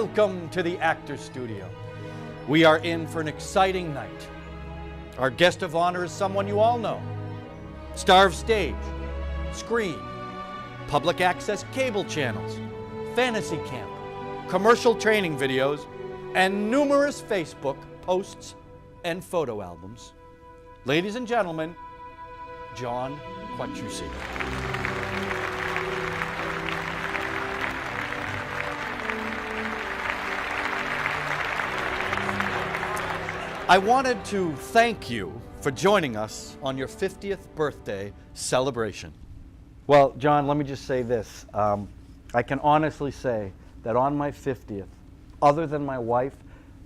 Welcome to the Actors Studio. We are in for an exciting night. Our guest of honor is someone you all know. Star of stage, screen, public access cable channels, fantasy camp, commercial training videos, and numerous Facebook posts and photo albums. Ladies and gentlemen, John Quattrucci. I wanted to thank you for joining us on your 50th birthday celebration. Well, John, let me just say this. I can honestly say that on my 50th, other than my wife,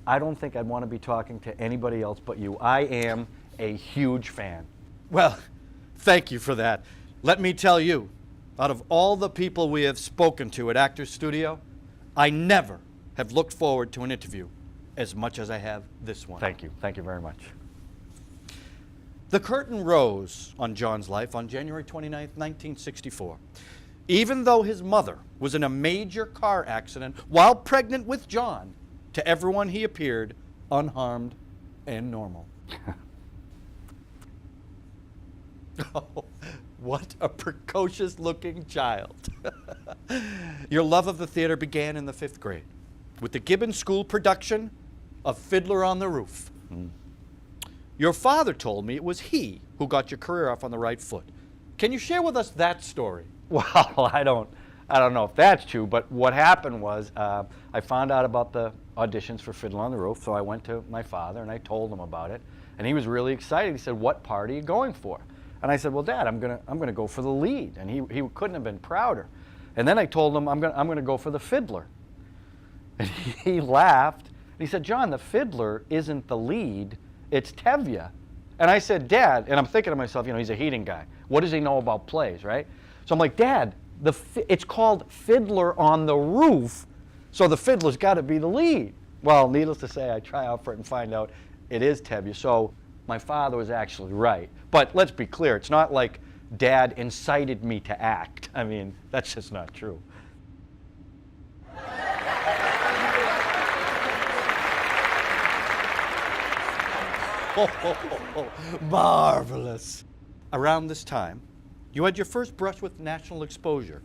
I don't think I'd want to be talking to anybody else but you. I am a huge fan. Well, thank you for that. Let me tell you, out of all the people we have spoken to at Actors Studio, I never have looked forward to an interview as much as I have this one. Thank you. Thank you very much. The curtain rose on John's life on January 29th, 1964. Even though his mother was in a major car accident while pregnant with John, to everyone he appeared unharmed and normal. Oh, what a precocious-looking child. Your love of the theater began in the 5th grade with the Gibbon School production of Fiddler on the Roof. Your father told me it was he who got your career off on the right foot. Can you share with us that story? Well, I don't know if that's true, but what happened was I found out about the auditions for Fiddler on the Roof, so I went to my father and I told him about it, and he was really excited. He said, "What part are you going for?" And I said, "Well, Dad, I'm gonna go for the lead," and he couldn't have been prouder. And then I told him I'm gonna go for the fiddler, and he laughed. And he said, "John, the fiddler isn't the lead, it's Tevye." And I said, "Dad," and I'm thinking to myself, he's a heating guy. What does he know about plays, right? So I'm like, "Dad, it's called Fiddler on the Roof, so the fiddler's got to be the lead." Well, needless to say, I try out for it and find out it is Tevye. So my father was actually right. But let's be clear, it's not like Dad incited me to act. I mean, that's just not true. Oh, marvelous. Around this time, you had your first brush with national exposure.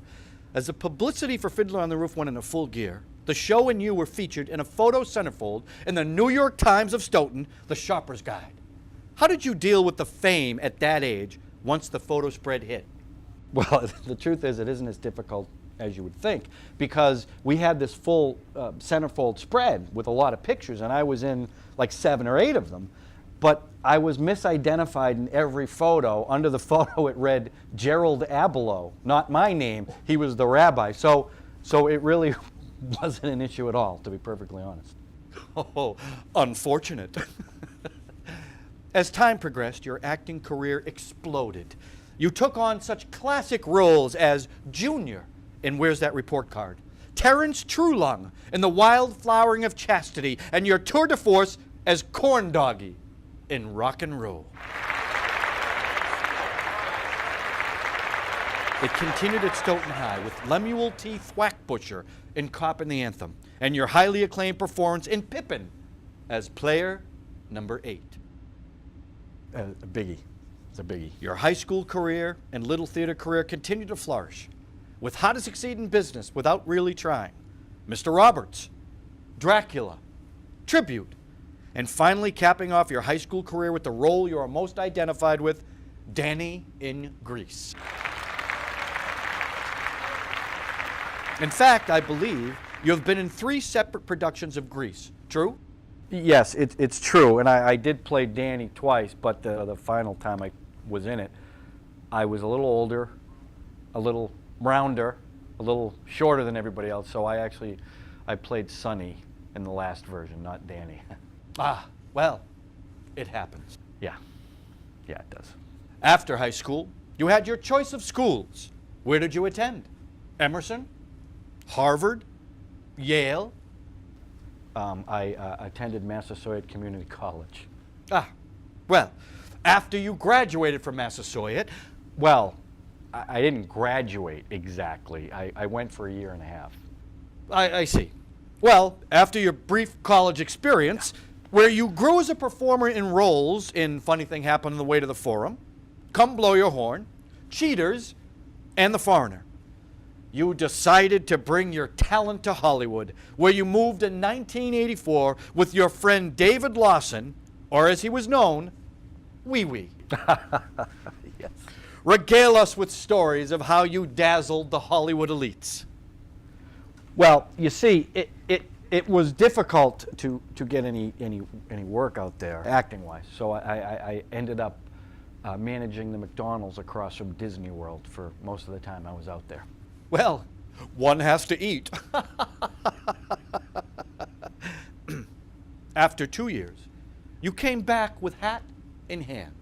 As the publicity for Fiddler on the Roof went into full gear, the show and you were featured in a photo centerfold in the New York Times of Stoughton, the Shopper's Guide. How did you deal with the fame at that age once the photo spread hit? Well, the truth is it isn't as difficult as you would think, because we had this full centerfold spread with a lot of pictures, and I was in like 7 or 8 of them. But I was misidentified in every photo. Under the photo, it read Gerald Abelow, not my name. He was the rabbi. So it really wasn't an issue at all, to be perfectly honest. Oh, unfortunate. As time progressed, your acting career exploded. You took on such classic roles as Junior in Where's That Report Card, Terence Trulung in The Wild Flowering of Chastity, and your tour de force as Corn Doggy in Rock and Roll. It continued at Stoughton High with Lemuel T. Thwackbusher in Cop and the Anthem, and your highly acclaimed performance in Pippin as player number 8. A biggie. It's a biggie. Your high school career and little theater career continued to flourish with How to Succeed in Business Without Really Trying, Mr. Roberts, Dracula, Tribute, and finally capping off your high school career with the role you are most identified with, Danny in Grease. In fact, I believe you have been in 3 separate productions of Grease. True? Yes, it's true, and I did play Danny twice, but the final time I was in it, I was a little older, a little rounder, a little shorter than everybody else, so I played Sonny in the last version, not Danny. Ah, well, it happens. Yeah, it does. After high school, you had your choice of schools. Where did you attend? Emerson? Harvard? Yale? I attended Massasoit Community College. Ah, well, after you graduated from Massasoit, well, I didn't graduate exactly. I went for a year and a half. I see. Well, after your brief college experience, where you grew as a performer in roles in Funny Thing Happened on the Way to the Forum, Come Blow Your Horn, Cheaters, and The Foreigner, you decided to bring your talent to Hollywood, where you moved in 1984 with your friend David Lawson, or as he was known, Wee Wee. Yes. Regale us with stories of how you dazzled the Hollywood elites. Well, you see, it was difficult to get any work out there, acting-wise. So I ended up managing the McDonald's across from Disney World for most of the time I was out there. Well, one has to eat. After 2 years, you came back with hat in hand.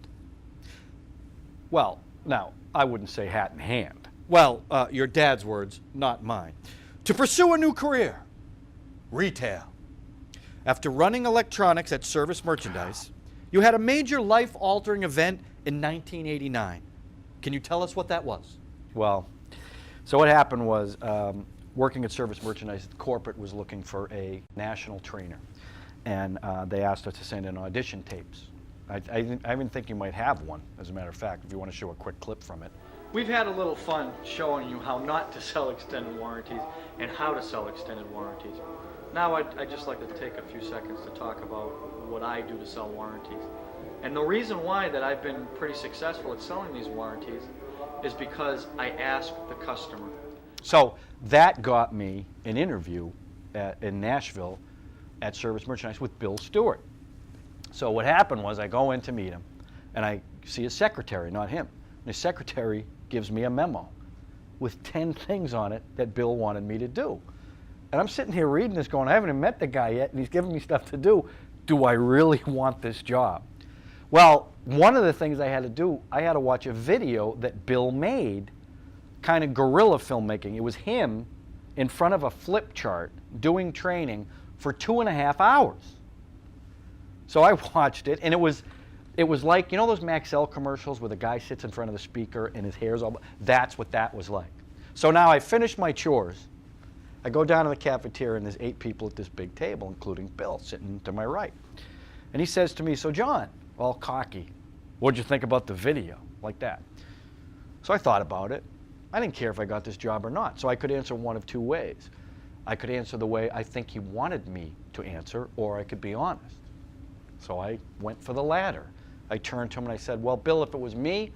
Well, now, I wouldn't say hat in hand. Well, your dad's words, not mine. To pursue a new career, retail. After running electronics at Service Merchandise, you had a major life-altering event in 1989. Can you tell us what that was? Well, so what happened was, working at Service Merchandise, corporate was looking for a national trainer, and they asked us to send in audition tapes. I even think you might have one, as a matter of fact, if you want to show a quick clip from it. We've had a little fun showing you how not to sell extended warranties and how to sell extended warranties. Now I'd just like to take a few seconds to talk about what I do to sell warranties. And the reason why that I've been pretty successful at selling these warranties is because I ask the customer. So that got me an interview in Nashville at Service Merchandise with Bill Stewart. So what happened was I go in to meet him, and I see his secretary, not him. And his secretary gives me a memo with 10 things on it that Bill wanted me to do. And I'm sitting here reading this going, I haven't even met the guy yet, and he's giving me stuff to do. Do I really want this job? Well, one of the things I had to do, I had to watch a video that Bill made, kind of guerrilla filmmaking. It was him in front of a flip chart doing training for 2.5 hours. So I watched it, and it was like, you know those Maxell commercials where the guy sits in front of the speaker and his hair's all, that's what that was like. So now I finished my chores. I go down to the cafeteria, and there's 8 people at this big table, including Bill, sitting to my right. And he says to me, so John, all cocky, what'd you think about the video? Like that. So I thought about it. I didn't care if I got this job or not, so I could answer one of 2 ways. I could answer the way I think he wanted me to answer, or I could be honest. So I went for the latter. I turned to him and I said, well, Bill, if it was me,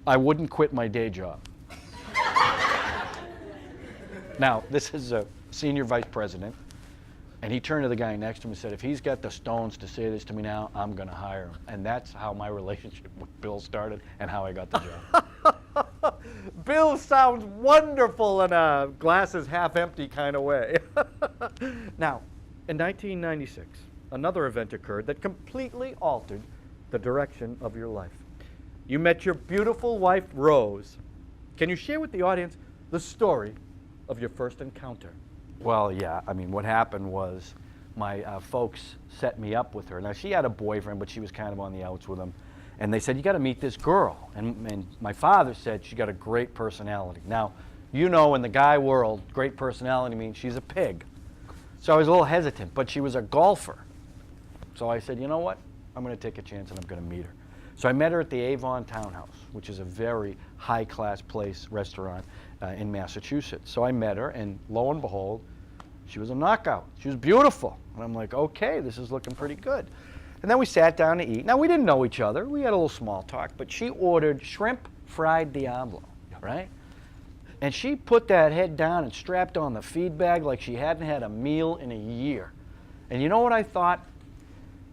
I wouldn't quit my day job. Now, this is a senior vice president, and he turned to the guy next to him and said, if he's got the stones to say this to me now, I'm going to hire him. And that's how my relationship with Bill started and how I got the job. Bill sounds wonderful in a glasses half empty kind of way. Now, in 1996, another event occurred that completely altered the direction of your life. You met your beautiful wife, Rose. Can you share with the audience the story of your first encounter? Well, yeah. I mean, what happened was my folks set me up with her. Now, she had a boyfriend, but she was kind of on the outs with him. And they said, you got to meet this girl. And my father said, she got a great personality. Now, you know, in the guy world, great personality means she's a pig. So I was a little hesitant, but she was a golfer. So I said, you know what? I'm going to take a chance and I'm going to meet her. So I met her at the Avon Townhouse, which is a very high-class restaurant in Massachusetts. So I met her, and lo and behold, she was a knockout. She was beautiful. And I'm like, okay, this is looking pretty good. And then we sat down to eat. Now, we didn't know each other. We had a little small talk, but she ordered shrimp fried Diablo, right? And she put that head down and strapped on the feed bag like she hadn't had a meal in a year. And you know what I thought?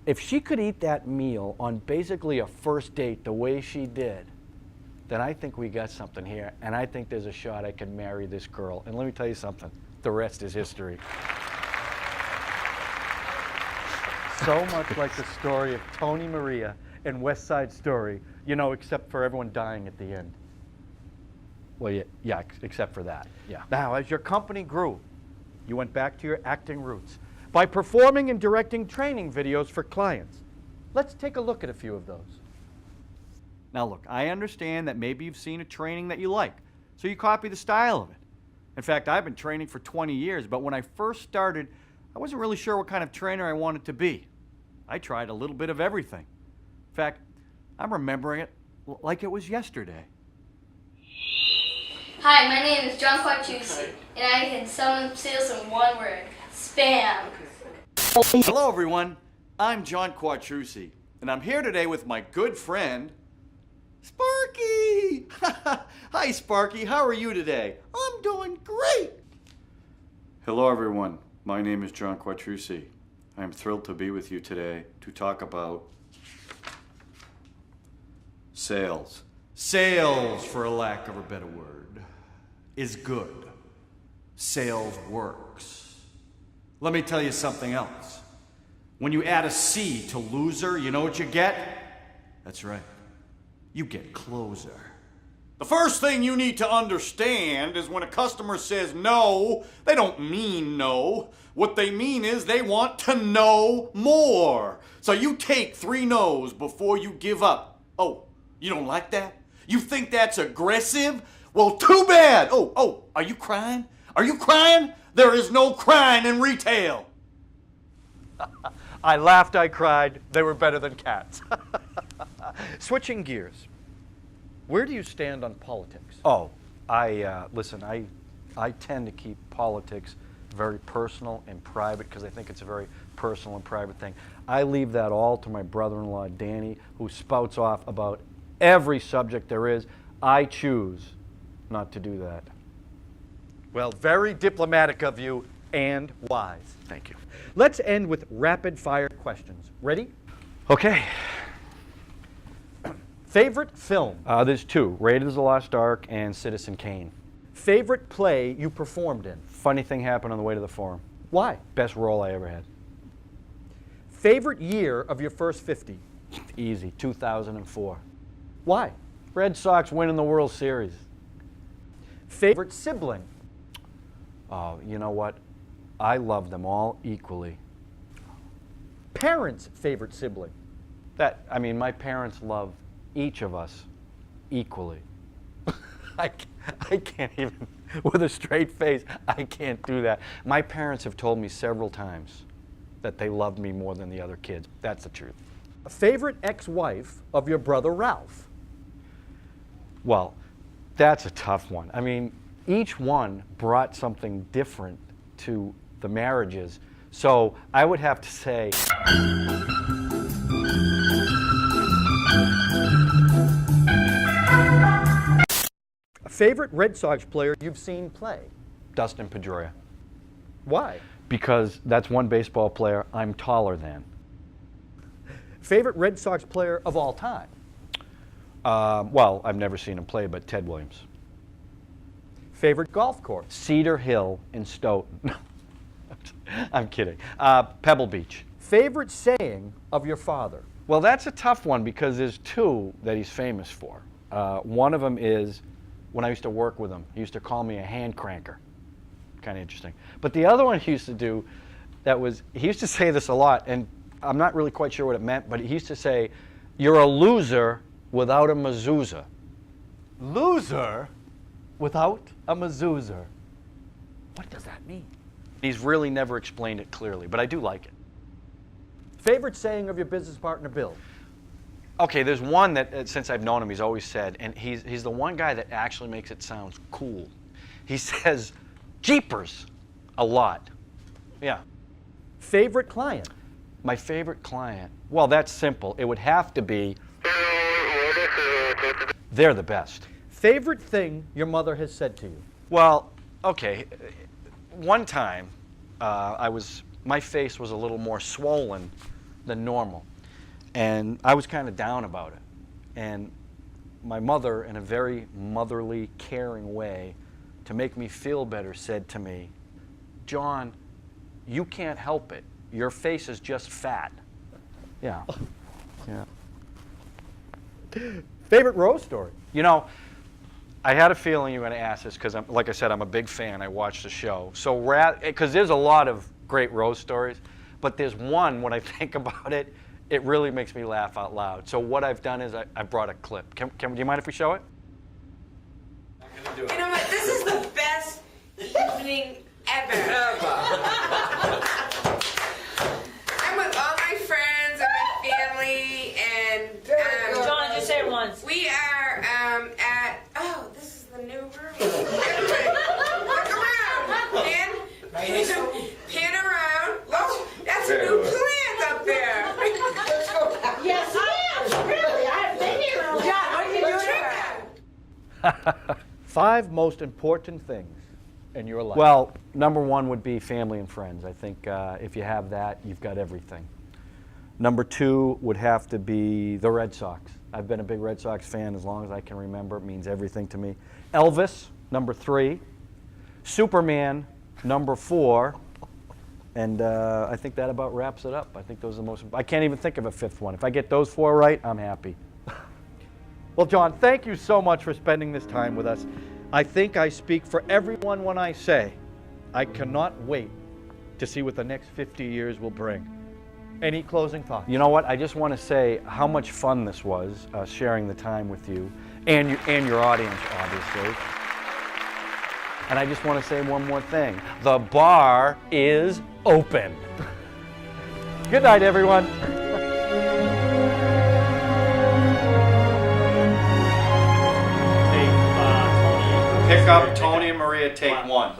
If she could eat that meal on basically a first date the way she did, then I think we got something here, and I think there's a shot I can marry this girl. And let me tell you something, the rest is history. So much like the story of Tony Maria in West Side Story, you know, except for everyone dying at the end. Well, yeah, except for that, yeah. Now, as your company grew, you went back to your acting roots by performing and directing training videos for clients. Let's take a look at a few of those. Now look, I understand that maybe you've seen a training that you like, so you copy the style of it. In fact, I've been training for 20 years, but when I first started, I wasn't really sure what kind of trainer I wanted to be. I tried a little bit of everything. In fact, I'm remembering it like it was yesterday. Hi, my name is John Quattrucci, and I can sum sales in one word: spam. Hello, everyone. I'm John Quattrucci, and I'm here today with my good friend, Sparky. Hi, Sparky. How are you today? I'm doing great. Hello, everyone. My name is John Quattrucci. I am thrilled to be with you today to talk about sales. Sales, for a lack of a better word, is good. Sales works. Let me tell you something else. When you add a C to loser, you know what you get? That's right. You get closer. The first thing you need to understand is when a customer says no, they don't mean no. What they mean is they want to know more. So you take 3 no's before you give up. Oh, you don't like that? You think that's aggressive? Well, too bad. Oh, are you crying? Are you crying? There is no crying in retail. I laughed, I cried. They were better than cats. Switching gears. Where do you stand on politics? Oh, listen, I tend to keep politics very personal and private because I think it's a very personal and private thing. I leave that all to my brother-in-law, Danny, who spouts off about every subject there is. I choose not to do that. Well, very diplomatic of you and wise. Thank you. Let's end with rapid fire questions. Ready? Okay. Favorite film? There's 2, Raiders of the Lost Ark and Citizen Kane. Favorite play you performed in? Funny thing happened on the way to the forum. Why? Best role I ever had. Favorite year of your first 50? Easy, 2004. Why? Red Sox winning the World Series. Favorite sibling? Oh, you know what? I love them all equally. Parents' favorite sibling? My parents love each of us equally. I can't even, with a straight face, I can't do that. My parents have told me several times that they love me more than the other kids. That's the truth. A favorite ex-wife of your brother Ralph? Well, that's a tough one. I mean, each one brought something different to the marriages. So I would have to say, a favorite Red Sox player you've seen play? Dustin Pedroia. Why? Because that's one baseball player I'm taller than. Favorite Red Sox player of all time? Well, I've never seen him play, but Ted Williams. Favorite golf course? Cedar Hill in Stoughton. I'm kidding. Pebble Beach. Favorite saying of your father? Well, that's a tough one because there's 2 that he's famous for. One of them is when I used to work with him, he used to call me a hand cranker. Kind of interesting. But the other one he used to do, he used to say this a lot, and I'm not really quite sure what it meant, but he used to say, "You're a loser without a mezuzah." Loser without a mezuzah. What does that mean? He's really never explained it clearly, but I do like it. Favorite saying of your business partner, Bill? Okay, there's one that, since I've known him, he's always said, and he's the one guy that actually makes it sound cool. He says, "Jeepers," a lot. Yeah. Favorite client? My favorite client? Well, that's simple. It would have to be, they're the best. Favorite thing your mother has said to you? Well, okay. One time, my face was a little more swollen than normal. And I was kind of down about it. And my mother, in a very motherly, caring way, to make me feel better, said to me, "John, you can't help it. Your face is just fat." Yeah. Yeah. Favorite Rose story? You know, I had a feeling you were going to ask this because, like I said, I'm a big fan. I watch the show. So, because there's a lot of great Rose stories, but there's one, when I think about it, it really makes me laugh out loud. So what I've done is I brought a clip. Do you mind if we show it? You know what? This is the best evening ever. 5 most important things in your life. Well, number 1 would be family and friends. I think if you have that, you've got everything. Number 2 would have to be the Red Sox. I've been a big Red Sox fan as long as I can remember. It means everything to me. Elvis, number 3. Superman, number 4. And I think that about wraps it up. I think those are the most. I can't even think of a 5th one. If I get those 4 right, I'm happy. Well, John, thank you so much for spending this time with us. I think I speak for everyone when I say I cannot wait to see what the next 50 years will bring. Any closing thoughts? You know what? I just want to say how much fun this was, sharing the time with you and your audience, obviously. And I just want to say one more thing. The bar is open. Good night, everyone. Pick up Tony and Maria, take 1.